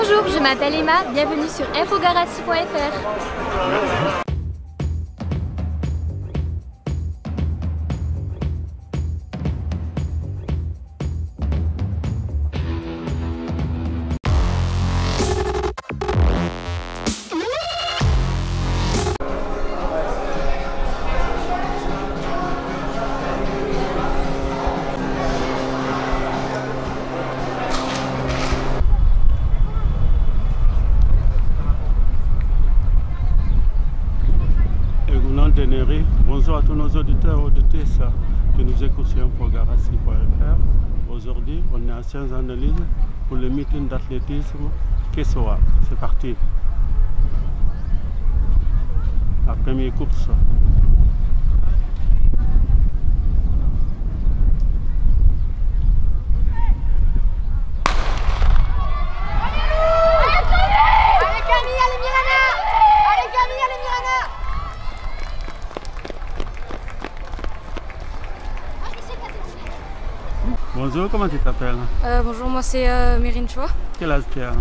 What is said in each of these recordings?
Bonjour, je m'appelle Emma, bienvenue sur infogarassi.fr. Bonjour à tous nos auditeurs et auditrices qui nous écoutent sur infogarassi.fr. Aujourd'hui, on est à Saint-Jean-de-Luz pour le meeting d'athlétisme Kessoa. C'est parti. La première course. Bonjour, comment tu t'appelles? Bonjour, moi c'est Mérine Chua. Quel âge tu as?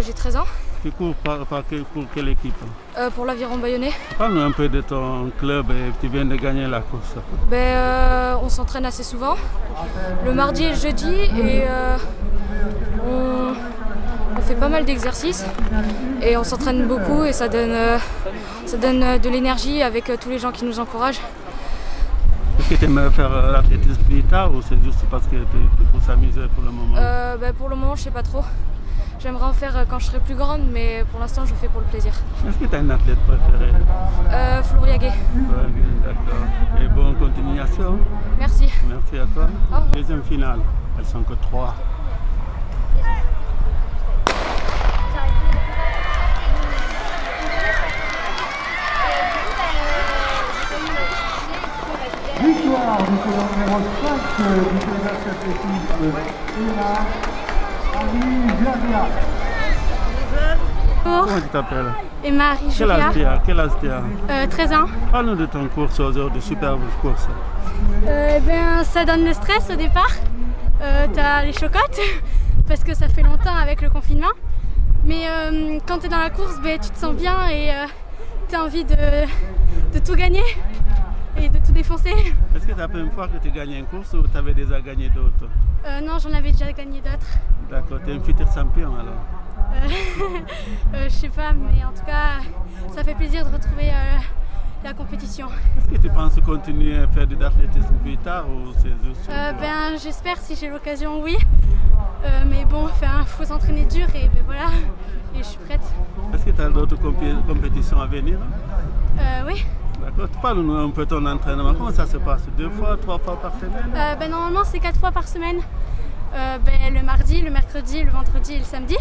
J'ai 13 ans. Tu cours pour quelle équipe? Pour l'Aviron Bayonnais. Parle-nous un peu de ton club et tu viens de gagner la course. On s'entraîne assez souvent, le mardi et le jeudi, et on fait pas mal d'exercices et on s'entraîne beaucoup et ça donne de l'énergie avec tous les gens qui nous encouragent. Est-ce que tu aimerais faire l'athlétisme plus tard ou c'est juste parce que tu es pour s'amuser pour le moment? Pour le moment, je sais pas trop. J'aimerais en faire quand je serai plus grande, mais pour l'instant, je fais pour le plaisir. Est-ce que tu as une athlète préférée? Flouriaguet. D'accord. Et bonne continuation. Merci. Merci à toi. Deuxième finale, elles sont que 3. Victoire du numéro 5 du gymnase athlétique, Emma Arijavia. Bonjour. Comment tu t'appelles? Emma Arijavia. Quel âge tu as? 13 ans. Parle-nous de ton course aujourd'hui, superbe course. Ça donne le stress au départ. T'as les chocottes parce que ça fait longtemps avec le confinement. Mais quand tu es dans la course, tu te sens bien et tu as envie de tout gagner et de tout défoncer. Est-ce que c'est la première fois que tu gagnes une course ou tu avais déjà gagné d'autres? Non, j'en avais déjà gagné d'autres. D'accord, tu es une future champion alors? Je sais pas, mais en tout cas, ça fait plaisir de retrouver la compétition. Est-ce que tu penses continuer à faire de l'athlétisme plus tard ou c'est juste... J'espère, si j'ai l'occasion, oui. Mais bon, faut s'entraîner dur et voilà, et je suis prête. Est-ce que tu as d'autres compétitions à venir? Oui. D'accord, parle-nous un peu de ton entraînement. Comment ça se passe? 2 fois, 3 fois par semaine? Normalement, c'est 4 fois par semaine. Le mardi, le mercredi, le vendredi et le samedi.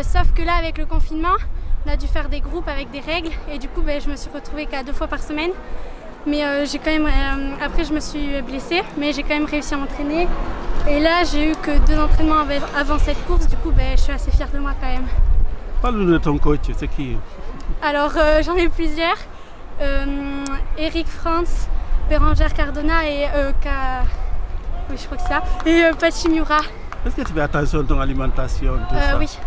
Sauf que là, avec le confinement, on a dû faire des groupes avec des règles. Et du coup, je me suis retrouvée qu'à 2 fois par semaine. Mais j'ai quand même, après, je me suis blessée, mais j'ai quand même réussi à m'entraîner. Et là, j'ai eu que 2 entraînements avant cette course. Du coup, je suis assez fière de moi quand même. Parle-nous de ton coach, c'est qui? Alors, j'en ai plusieurs. Eric France, Bérangère Cardona et oui, je crois que c'est ça. Et Pachi Miura. Est-ce que tu fais attention à ton alimentation? Oui.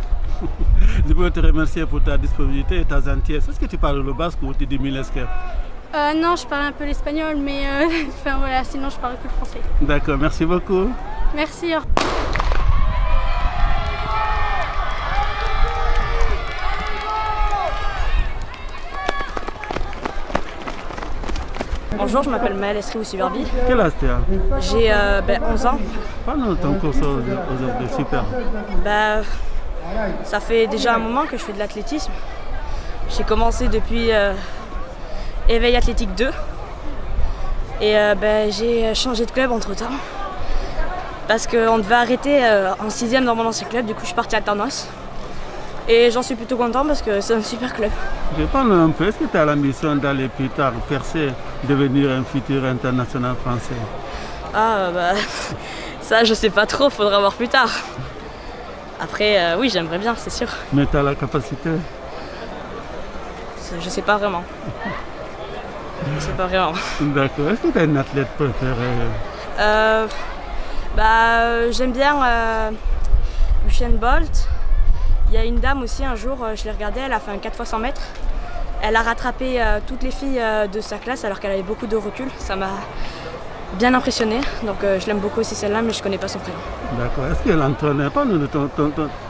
Je veux te remercier pour ta disponibilité et ta gentillesse. Est-ce que tu parles le basque ou tu dis milesque? Non, je parle un peu l'espagnol, mais voilà, sinon je parle que le français. D'accord, merci beaucoup. Merci. Bonjour, je m'appelle Maëlle Esriou-Suberbi. Quel âge tu as? J'ai 11 ans. Parle-nous de ton course aujourd'hui, super. Ça fait déjà un moment que je fais de l'athlétisme. J'ai commencé depuis Éveil Athlétique 2. Et j'ai changé de club entre temps. Parce qu'on devait arrêter en 6e dans mon ancien club, du coup je suis partie à Tarnos. Et j'en suis plutôt content parce que c'est un super club. Je parle un peu, est-ce que tu as l'ambition d'aller plus tard percer, devenir un futur international français? Ça je sais pas trop, faudra voir plus tard. Après oui, j'aimerais bien, c'est sûr. Mais tu as la capacité? Je sais pas vraiment. Je sais pas vraiment. D'accord, est-ce que tu as une athlète préférée? J'aime bien Usain Bolt. Il y a une dame aussi, un jour, je l'ai regardée, elle a fait un 4 x 100 mètres. Elle a rattrapé toutes les filles de sa classe alors qu'elle avait beaucoup de recul. Ça m'a bien impressionnée. Donc je l'aime beaucoup aussi celle-là, mais je ne connais pas son prénom. D'accord. Est-ce qu'elle entraîne? Parle-nous de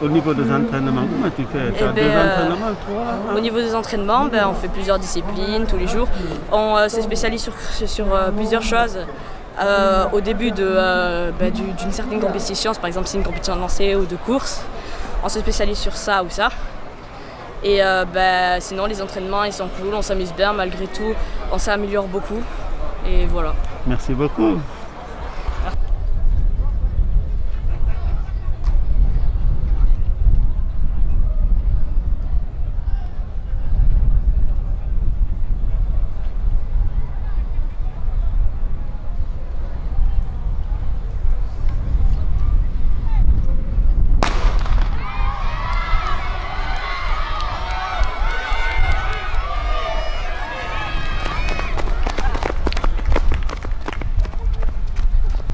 au niveau des entraînements. Comment tu fais? Tu as deux entraînements, toi? Au niveau des entraînements, on fait plusieurs disciplines tous les jours. On se spécialise sur plusieurs choses. Au début d'une certaine compétition, par exemple si c'est une compétition de lancer ou de course, on se spécialise sur ça ou ça. Et sinon les entraînements ils sont cool, on s'amuse bien malgré tout, on s'améliore beaucoup et voilà. Merci beaucoup.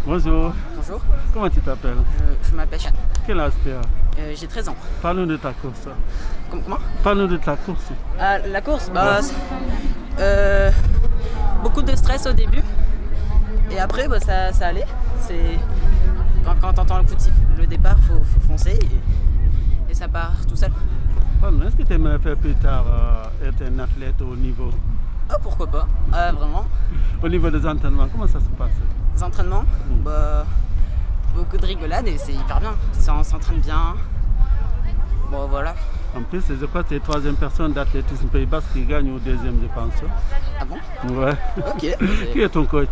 Bonjour. Bonjour. Comment tu t'appelles? Je m'appelle Chan. Quel âge tu as? J'ai 13 ans. Parle-nous de ta course. Comment? Parle-nous de ta course. La course, beaucoup de stress au début. Et après, ça allait. Quand tu entends le départ, il faut foncer et ça part tout seul. Est-ce que tu aimerais faire plus tard être un athlète au niveau? Ah, pourquoi pas, vraiment. Au niveau des entraînements, comment ça se passe? Les entraînements, beaucoup de rigolade et c'est hyper bien. On s'entraîne bien. Bon, voilà. En plus, je crois que tu es la 3e personne d'athlétisme Pays Basque qui gagne au 2e, je pense. Ah bon? Ouais. Ok. Qui est ton coach?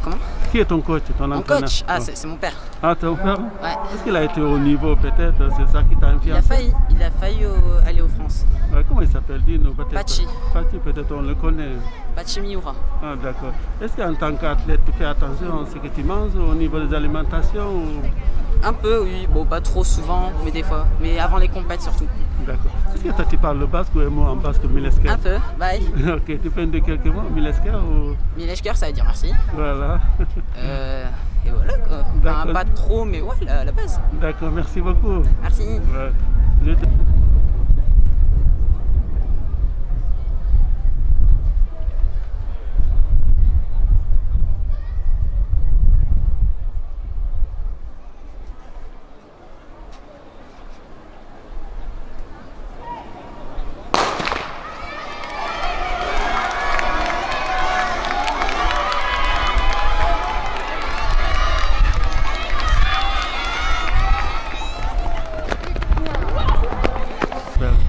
Comment? Qui est ton coach, ton entraîneur? Mon coach? Ah, c'est mon père. Ah, ton père? Ouais. Est-ce qu'il a été au niveau peut-être? C'est ça qui t'a influencé? Il a failli aller aux France. Ouais, comment il s'appelle? Dis-nous peut-être. Pachi. Pachi, peut-être on le connaît. Pachi Miura. Ah, d'accord. Est-ce qu'en tant qu'athlète, tu fais attention à ce que tu manges au niveau des alimentations ou... Un peu, oui. Bon, pas trop souvent, mais des fois. Mais avant les compètes surtout. D'accord. Est-ce que toi, tu parles le basque ou un mot en basque, Milesker? Un peu, bye. Ok, tu peux me dire quelques mots, Milesker ou... Milesker, ça veut dire merci. Voilà. Et voilà quoi. Enfin, pas trop, mais ouais, la base. D'accord, merci beaucoup. Merci. Ouais.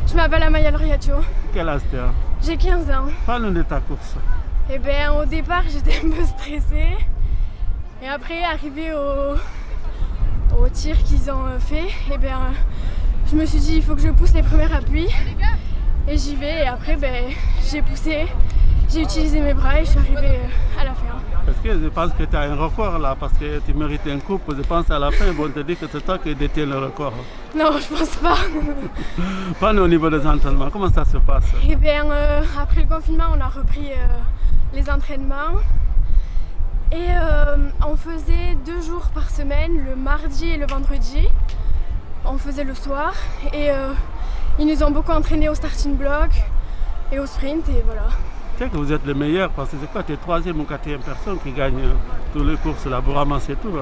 Je m'appelle Amaya Loriacho. Quel âge tu as? J'ai 15 ans. Parle-nous de ta course. Et au départ, j'étais un peu stressée. Et après, arrivé au tir qu'ils ont fait, je me suis dit il faut que je pousse les premiers appuis. Et j'y vais. Et après, j'ai poussé, j'ai utilisé mes bras et je suis arrivée à la fin. Parce que je pense que tu as un record là, parce que tu mérites un coupe. Je pense à la fin, on te dit que c'est toi qui détiens le record. Non, je pense pas. Parle au niveau des entraînements, comment ça se passe? Et après le confinement, on a repris les entraînements. Et on faisait 2 jours par semaine, le mardi et le vendredi. On faisait le soir. Et ils nous ont beaucoup entraînés au starting block et au sprint. Et voilà. Tu sais que vous êtes les meilleurs parce que c'est quoi, tu es 3e ou 4e personne qui gagne toutes les courses là, vous ramassez tout.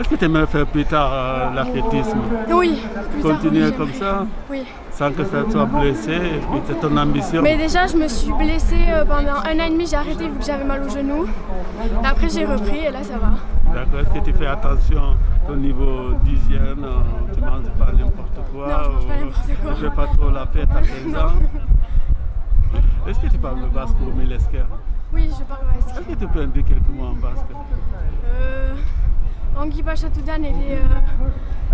Est-ce que tu aimerais faire plus tard l'athlétisme? Oui, plus tard. Continuer comme ça? Oui. Sans que ça soit blessé, et puis c'est ton ambition? Mais déjà, je me suis blessée pendant 1 an et demi, j'ai arrêté vu que j'avais mal au genou. Après, j'ai repris et là, ça va. D'accord. Est-ce que tu fais attention au niveau d'hygiène? Tu ne manges pas n'importe quoi? Non, je mange pas n'importe quoi. Tu ne fais pas trop la fête à 15 ans? Est-ce que tu parles le basque ou Milesker? Oui, je parle basque. Est-ce que tu peux me dire quelques mots en basque? Ongi Bachatudan et les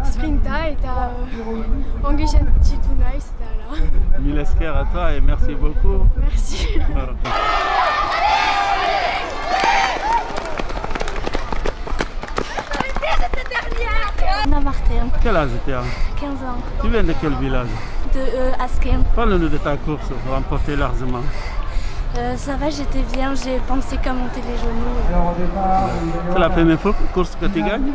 Sprinta et t'as Ongi Gentituna et c'était là. Milesker à toi et merci beaucoup. Merci. Anna Martin. Quel âge tu as? 15 ans. ans. Tu viens de quel village? De Asken. Parle-nous de ta course remportée largement. Ça va, j'étais bien, j'ai pensé qu'à monter les genoux. C'est la première course que tu gagnes?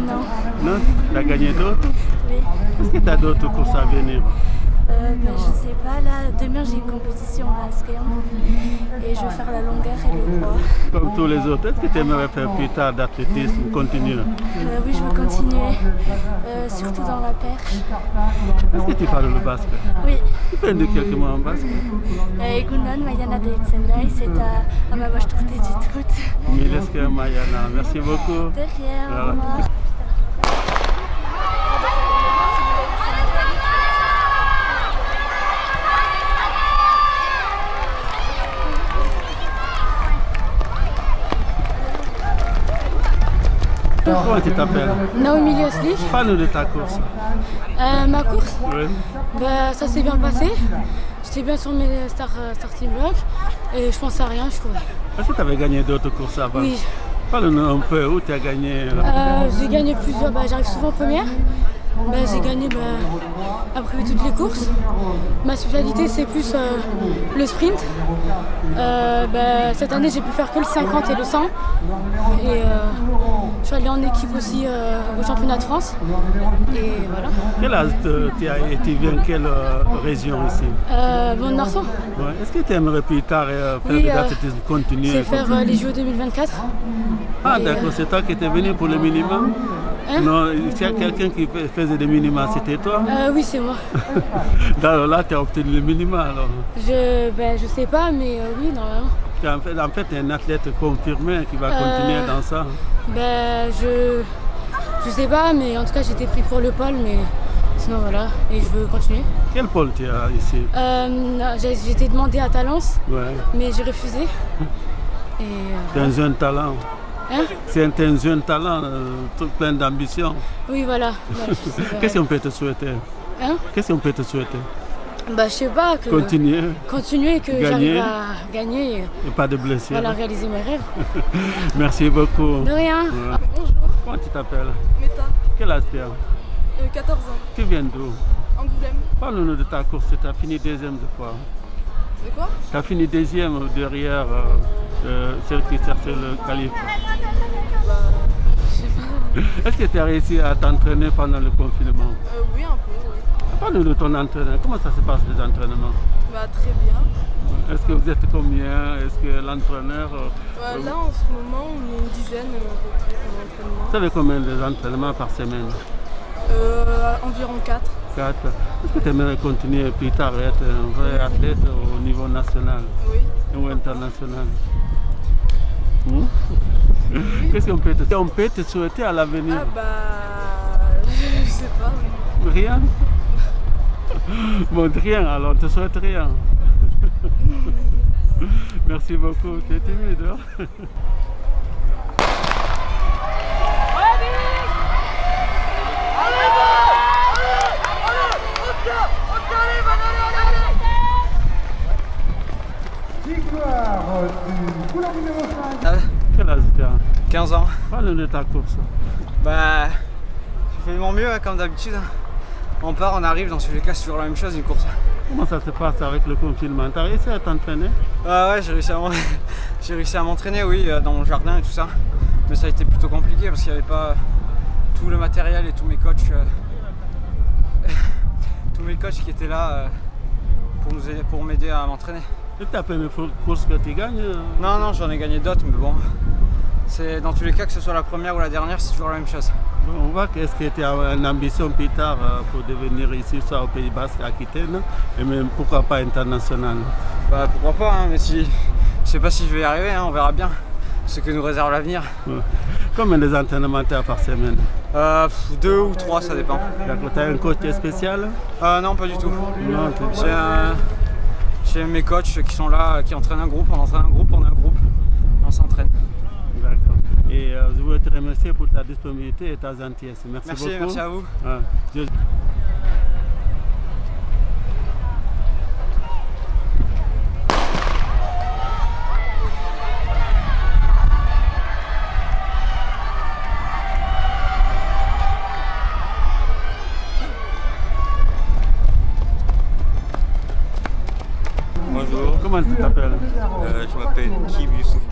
Non. Non? Tu as gagné d'autres? Oui. Est-ce que tu as d'autres courses à venir? Je sais pas, là, demain j'ai une compétition à Asquerme et je vais faire la longueur et le droit. Comme tous les autres, est-ce que tu aimerais faire plus tard d'athlétisme, continuer? Oui, je veux continuer, surtout dans la perche. Est-ce que tu parles le basque? Oui. Tu peux dire quelques mots en basque? Egunon, Mayana de Tsendai, c'est à ma gauche tournée du tout. Mileske Mayana, merci beaucoup. De rien, Voilà. au revoir. Comment tu t'appelles? Naomi Liosli. Parle-nous de ta course. Ma course, Oui. ça s'est bien passé. J'étais bien sur mes starting blocks et je pensais à rien, je trouvais. Est-ce que tu avais gagné d'autres courses avant? Oui. Parle-nous un peu où tu as gagné. J'ai gagné plusieurs, j'arrive souvent en première. J'ai gagné après toutes les courses. Ma spécialité c'est plus le sprint. Cette année j'ai pu faire que le 50 et le 100. Et je suis allée en équipe aussi au championnat de France. Et voilà. Quel âge tu as et tu viens de quelle région ici? Nord-San. Ouais. Est-ce que tu aimerais plus tard faire Oui, de l'athlétisme, continuer? C'est faire les JO 2024. Ah d'accord, c'est toi qui étais venu pour le minimum? Hein? Non, s'il y a quelqu'un qui faisait des minima, c'était toi? Oui, c'est moi. Alors là, tu as obtenu le minima alors? Je sais pas, mais oui, normalement. Tu es en fait un athlète confirmé qui va continuer dans ça? Je sais pas, mais en tout cas j'ai été pris pour le pôle, mais sinon voilà, et je veux continuer. Quel pôle tu as ici? J'ai été demandé à Talence, Ouais. mais j'ai refusé. C'est un jeune talent. Hein? C'est un jeune talent, tout plein d'ambition. Oui, voilà. Qu'est-ce qu'on peut te souhaiter? Hein? Qu'est-ce qu'on peut te souhaiter? Je sais pas, que Continuer, que j'arrive à gagner et pas de blessures. Voilà, réaliser mes rêves. Merci beaucoup. De rien. Ouais. Bonjour, Comment tu t'appelles? Meta, Quel âge tu as? 14 ans, Tu viens d'où? Angoulême. Parle-nous de ta course, tu as fini deuxième de quoi? De quoi? Tu as fini deuxième derrière celle qui cherchait le calife. Je sais pas. Est-ce que tu as réussi à t'entraîner pendant le confinement? Oui, un peu, oui. Parle-nous de ton entraînement. Comment ça se passe les entraînements? Très bien. Est-ce que vous êtes combien? Est-ce que l'entraîneur... Là, en ce moment, on est une dizaine à peu près pour l'entraînement. Vous savez combien d'entraînements par semaine? Environ 4. 4. Est-ce que tu aimerais continuer plus tard à être un vrai athlète au niveau national? Oui. Ou international? Qu'est-ce qu'on peut te souhaiter à l'avenir? Je sais pas. Rien? Bon, rien, alors on te souhaite rien. Merci beaucoup, tu es timide, hein? Victoire du couleur numéro 5. Quel âge tu as? 15 ans. Parle de ta course. Je fais mon mieux, comme d'habitude. On part, on arrive, dans tous les cas, c'est toujours la même chose, une course. Comment ça se passe avec le confinement? Tu as réussi à t'entraîner? Ouais, j'ai réussi à m'entraîner, oui, dans mon jardin et tout ça. Mais ça a été plutôt compliqué parce qu'il n'y avait pas tout le matériel et tous mes coachs, qui étaient là pour m'aider à m'entraîner. C'est ta première course que tu gagnes? Non, j'en ai gagné d'autres, mais bon. C'est dans tous les cas, que ce soit la première ou la dernière, c'est toujours la même chose. On voit qu'est-ce que tu as une ambition plus tard pour devenir ici, soit au Pays Basque, à Aquitaine, et même pourquoi pas international? Pourquoi pas, hein, mais je sais pas si je vais y arriver, hein, on verra bien ce que nous réserve l'avenir. Ouais. Combien d'entraînements tu as par semaine? 2 ou 3, ça dépend. D'accord, tu as un coach spécial? Non, pas du tout. Non, j'ai mes coachs qui sont là, qui entraînent un groupe, on entraîne un groupe, on s'entraîne. D'accord. Et je voulais te remercier pour ta disponibilité et ta gentillesse. Merci beaucoup. Merci à vous. Ouais. Bonjour. Comment tu t'appelles?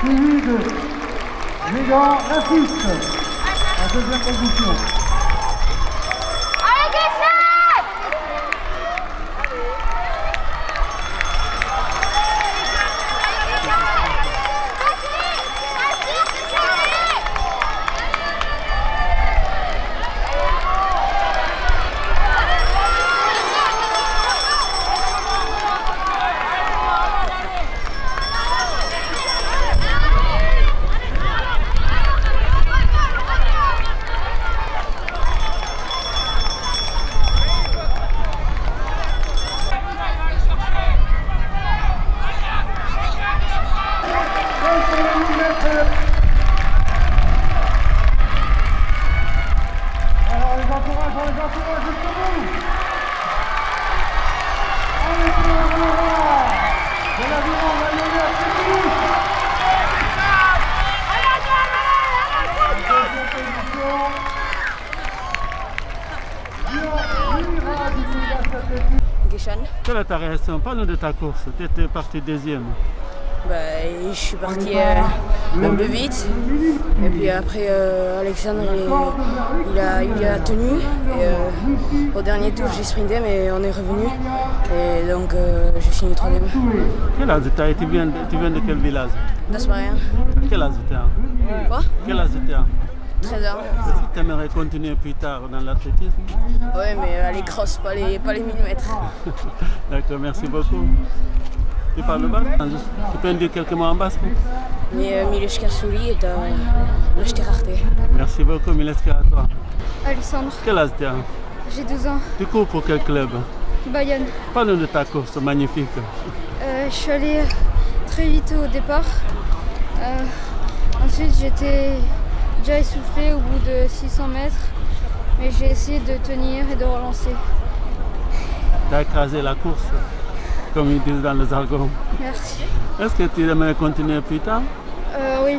suivi de Mégan Lafitte, en deuxième position. Quelle est ta réaction? Parle-nous de ta course. Tu étais parti deuxième. Je suis parti un peu vite. Et puis après, Alexandre, il a tenu. Et, au dernier tour, j'ai sprinté, mais on est revenu. Et donc, j'ai fini troisième. Quel âge tu as? Tu viens de quel village? d'Asparien. Quel âge tu as? Quoi? Quel âge tu as? 13 ans. Est-ce que tu aimerais continuer plus tard dans l'athlétisme? Oui, mais les crosses, pas les millimètres. D'accord, merci beaucoup. Tu parles basque? Tu peux me dire quelques mots en basque? Mileshka Souli et Lashterarte. Merci beaucoup, Mileshka, à toi. Alexandre. Quel âge tu as? J'ai 12 ans. Tu cours pour quel club? Bayonne. Parle-nous de ta course magnifique. Je suis allée très vite au départ. Ensuite, j'étais déjà essoufflée au bout de 600 mètres, mais j'ai essayé de tenir et de relancer. Tu as écrasé la course, comme ils disent dans le jargon. Merci. Est-ce que tu aimerais continuer plus tard? Oui,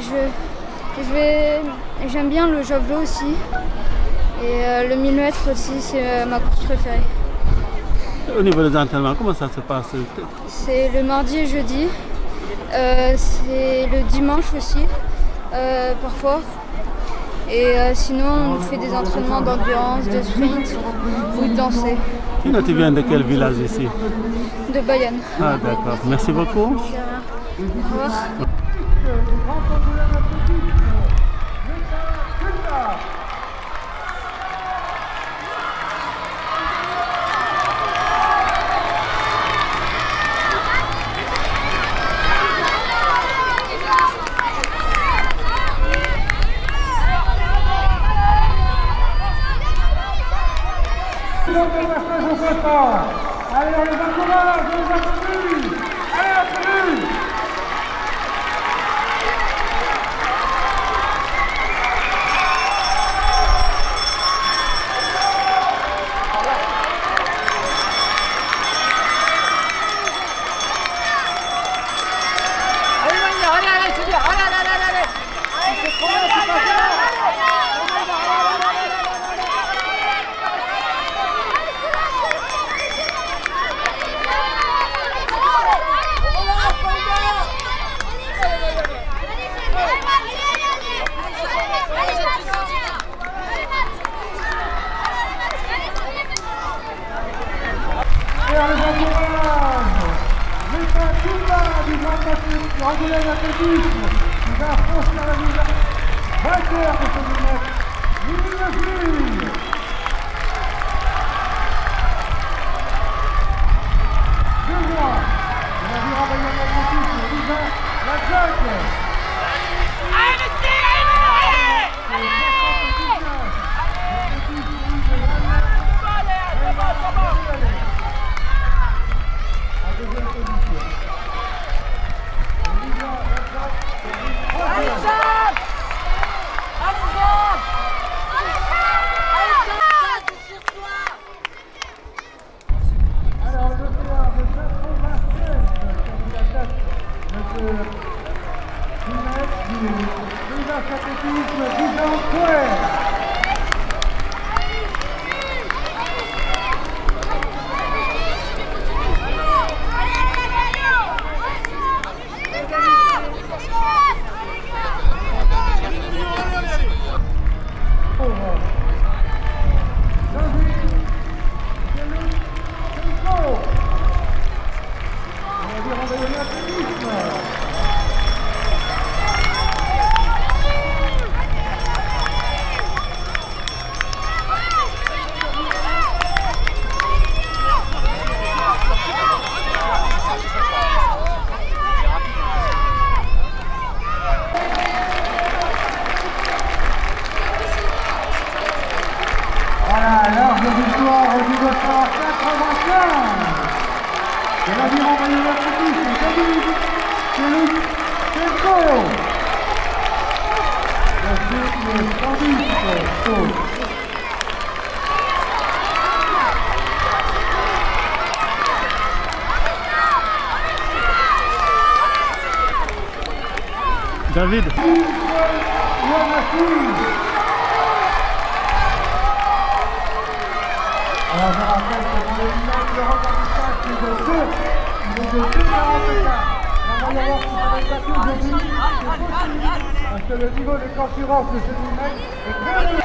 j'aime bien le javelot aussi. Et le 1000 mètres aussi, c'est ma course préférée. Au niveau des entraînements, comment ça se passe? C'est le mardi et jeudi. C'est le dimanche aussi, parfois. Et sinon, on fait des entraînements d'endurance, de sprint ou de danser. Sinon, tu viens de quel village ici? De Bayonne. Ah d'accord, merci beaucoup. Au revoir. Allez, on les encourage, on les applaudit. Allez, applaudis. Et on les encourage. L'état tout bas du grand Angoulême athlétisme qui va franchir la ligne vainqueur de ce 1000 mètres. Mille Deux mois de la vie Bayonne athlétisme, Lisa Lajac. David. Alors je rappelle que dans le village, le remplissage c'est de 2. Il est de 2,44. On va y avoir qui va être battu aujourd'hui. C'est possible parce que le niveau de concurrence de ce village est très élevé.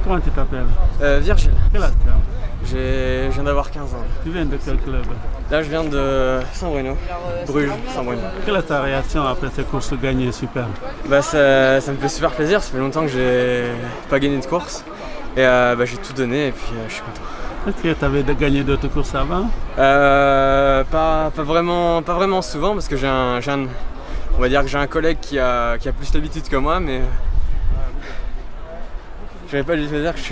Comment tu t'appelles? Virgile. Quel âge tu as? Je viens d'avoir 15 ans. Tu viens de quel club? Là je viens de Saint-Bruno, Bruges, Saint-Bruno. Quelle est ta réaction après ces courses gagnées super? Bah, ça me fait super plaisir, ça fait longtemps que j'ai pas gagné de course. Et j'ai tout donné et puis je suis content. Est-ce que tu avais gagné d'autres courses avant? Pas vraiment souvent parce que on va dire que j'ai un collègue qui a plus l'habitude que moi, mais je vais pas lui dire que je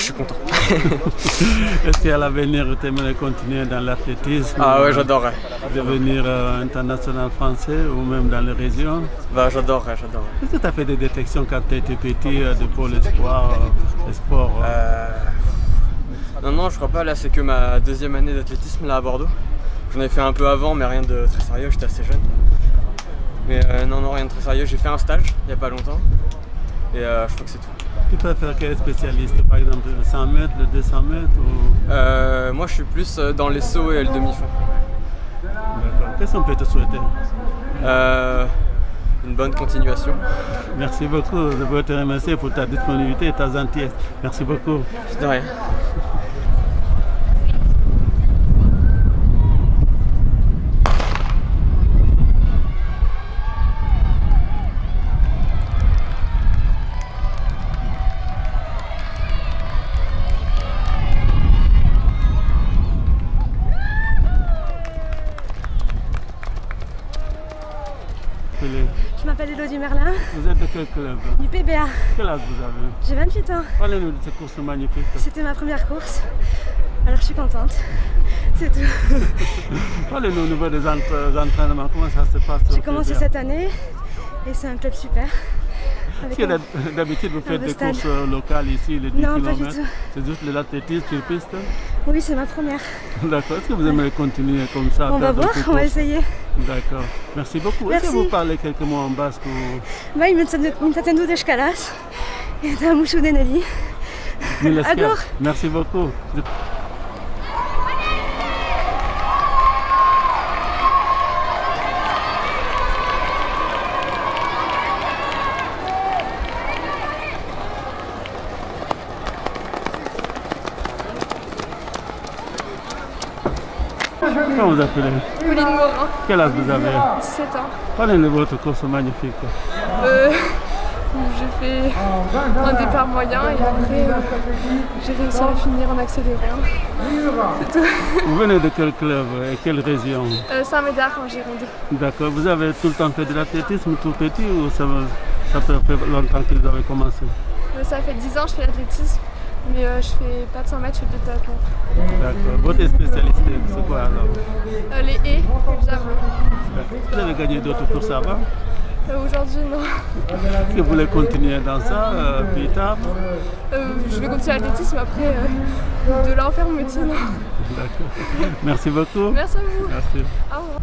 suis content. Est-ce qu'à l'avenir tu aimerais continuer dans l'athlétisme? Ah ouais, j'adorerais. Devenir international français ou même dans les régions? Bah j'adorerais. Est-ce que tu as fait des détections quand tu étais petit de Pôle Espoir, sport? Non, je crois pas. Là c'est que ma deuxième année d'athlétisme là à Bordeaux. J'en ai fait un peu avant mais rien de très sérieux, j'étais assez jeune. Mais non, rien de très sérieux. J'ai fait un stage il y a pas longtemps. Et je crois que c'est tout. Tu préfères quel spécialiste? Par exemple le 100 mètres, le 200 mètres ou... Moi je suis plus dans les sauts et le demi-fond. D'accord. Qu'est-ce qu'on peut te souhaiter? Une bonne continuation. Merci beaucoup. Je veux te remercier pour ta disponibilité et ta gentillesse. Merci beaucoup. De rien. Je m'appelle Elodie Merlin. Vous êtes de quel club? Du PBA. Quel âge vous avez? J'ai 28 ans. Parlez-nous de cette course magnifique. C'était ma première course, alors je suis contente. C'est tout. Parlez-nous au niveau des entraînements, comment ça se passe? J'ai commencé cette année et c'est un club super. D'habitude vous faites des courses locales ici, les 10 Non, km? pas du tout. C'est juste l'athlétisme sur piste? Oui, c'est ma première. D'accord. Est-ce que vous aimeriez continuer comme ça? On va voir, on va essayer. D'accord. Merci beaucoup. Est-ce que vous parlez quelques mots en basque ou... Bah, il me t'attendent de Shkalas. Et t'as Mouchou Deneli. Agur. Merci beaucoup. Comment vous appelez? Pauline Morin. Quel âge vous avez? 17 ans. Parlez-nous de votre course magnifique. J'ai fait un départ moyen et après j'ai réussi à finir en accélérant. C'est tout. Vous venez de quel club et quelle région? Saint-Médard en Gironde. D'accord. Vous avez tout le temps fait de l'athlétisme tout petit ou ça fait longtemps que vous avez commencé? Ça fait 10 ans que je fais l'athlétisme. Mais je fais pas de 100 mètres, je fais de détachement. D'accord. Votre spécialité, c'est quoi alors? Les haies et le javelot. Vous avez gagné d'autres courses avant? Aujourd'hui, non. Est-ce que vous voulez continuer dans ça plus tard? Je vais continuer l'athlétisme après de là en faire mon métier. D'accord. Merci beaucoup. Merci à vous. Merci. Au revoir.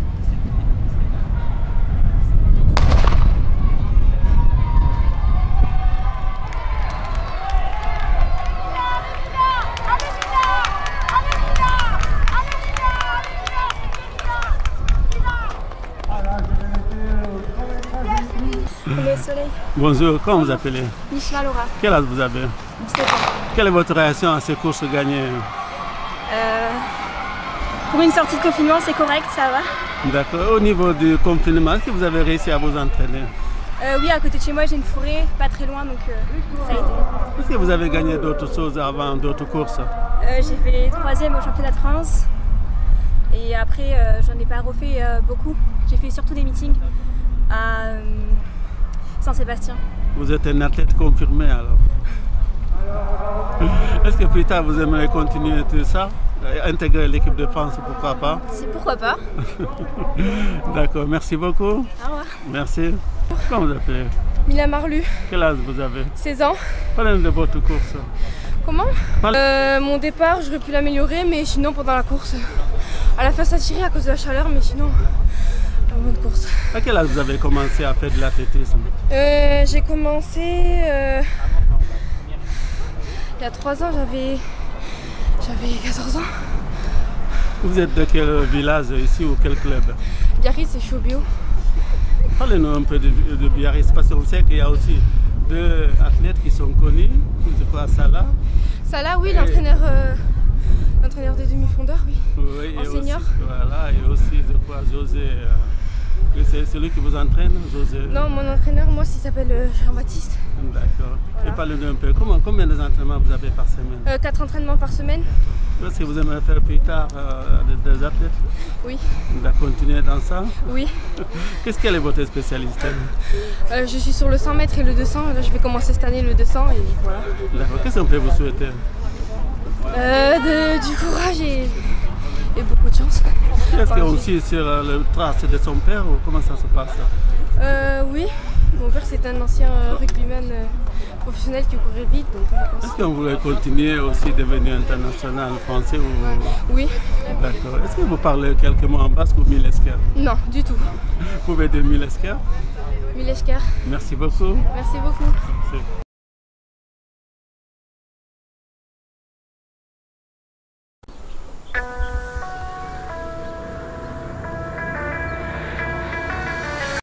Soleil. Bonjour, comment vous appelez? Mishma Laura. Quel âge vous avez? 17 ans. Quelle est votre réaction à ces courses gagnées? Pour une sortie de confinement, c'est correct, ça va. D'accord. Au niveau du confinement, est-ce que vous avez réussi à vous entraîner? Oui, à côté de chez moi, j'ai une forêt, pas très loin, donc ça a été. Est-ce que vous avez gagné d'autres choses avant, d'autres courses? J'ai fait 3e au championnat de France. Et après, j'en ai pas refait beaucoup. J'ai fait surtout des meetings à Saint-Sébastien. Vous êtes un athlète confirmé alors? Est-ce que plus tard vous aimeriez continuer tout ça? Intégrer l'équipe de France, pourquoi pas? Pourquoi pas? D'accord, merci beaucoup. Au revoir. Merci. Comment vous appelez? Mila Marlu. Quel âge vous avez? 16 ans. Parlez de votre course. Comment? Mon départ, j'aurais pu l'améliorer, mais sinon pendant la course, à la fin ça tirait à cause de la chaleur, mais sinon, bonne course. À quel âge vous avez commencé à faire de l'athlétisme? J'ai commencé il y a 3 ans, j'avais 14 ans. Vous êtes de quel village ici ou quel club? Biarritz et je suis au bio. Parlez-nous un peu de Biarritz, parce qu'on sait qu'il y a aussi 2 athlètes qui sont connus. Je crois Salah. Salah, oui, l'entraîneur des demi-fondeurs, oui. Oui, en senior. Aussi, voilà, et aussi, je crois, José. C'est celui qui vous entraîne, José? Non, mon entraîneur, moi, il s'appelle Jean-Baptiste. D'accord. Voilà. Et parlez-nous un peu, combien d'entraînements vous avez par semaine? 4 entraînements par semaine. Est-ce que vous aimeriez faire plus tard des athlètes? Oui. De continuer dans ça? Oui. Quelle est votre spécialité? Je suis sur le 100 mètres et le 200. Là, je vais commencer cette année le 200 et voilà. D'accord. Qu'est-ce qu'on peut vous souhaiter? Du courage et beaucoup de chance. Est-ce qu'il est aussi sur le trace de son père ou comment ça se passe? Oui. Mon père c'est un ancien rugbyman professionnel qui courait vite. Est-ce qu'on voulait continuer aussi devenir international français ou... Oui. D'accord. Est-ce que vous parlez quelques mots en basque ou mileskar? Non, du tout. Vous pouvez dire mileskar? Mileskar. Merci beaucoup. Merci beaucoup. Merci.